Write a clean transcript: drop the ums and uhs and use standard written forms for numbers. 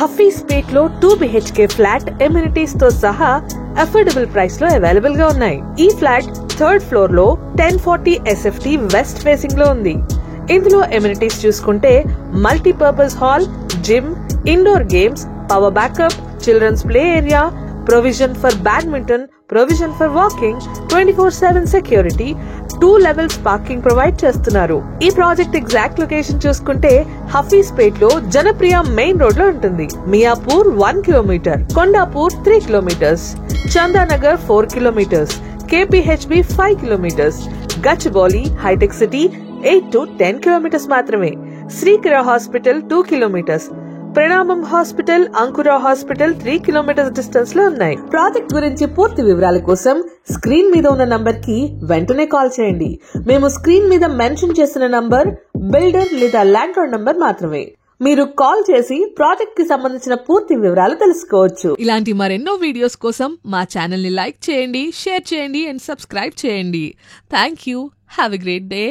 హఫీస్పేట్ లో 2 BHK flat amenities తో సహా అఫోర్డబుల్ ప్రైస్ లో అవైలబుల్ గా ఉన్నాయి. ఈ ఫ్లాట్ 3rd ఫ్లోర్ లో 1040 SFT వెస్ట్ ఫేసింగ్ లో ఉంది. ఇందులో ఎమ్యూనిటీస్ చూసుకుంటే multipurpose hall, gym, indoor games, power backup, children's play area, provision for badminton, provision for walking, 24/7 security, 2 levels parking provide చేస్తున్నారు. ఈ ప్రాజెక్ట్ ఎగ్జాక్ట్ లొకేషన్ చూసుకుంటే హఫీస్పేట్ లో జనప్రియ మెయిన్ రోడ్ లో ఉంటుంది. Miyapur 1 kilometre, Kondapur 3 kilometres, Chandanagar 4 kilometres, KPHB 5 kilometres, Gachibowli హైటెక్ City 8 to 10 kilometres మాత్రమే, Srikara hospital 2 kilometres, Pranamam hospital, Ankura hospital 3 kilometres distance లో ఉన్నాయి. ప్రాజెక్ట్ గురించి పూర్తి వివరాల కోసం స్క్రీన్ మీద ఉన్న నంబర్ కి వెంటనే కాల్ చేయండి. మేము స్క్రీన్ మీద మెన్షన్ చేసిన నంబర్ బిల్డర్ లేదా ల్యాండ్ లార్డ్ నంబర్ మాత్రమే. మీరు కాల్ చేసి ప్రాజెక్ట్ కి సంబంధించిన పూర్తి వివరాలు తెలుసుకోవచ్చు. ఇలాంటి మరెన్నో వీడియోస్ కోసం మా ఛానల్ ని లైక్ చేయండి, షేర్ చేయండి అండ్ సబ్స్క్రైబ్ చేయండి. Thank you. Have a great day.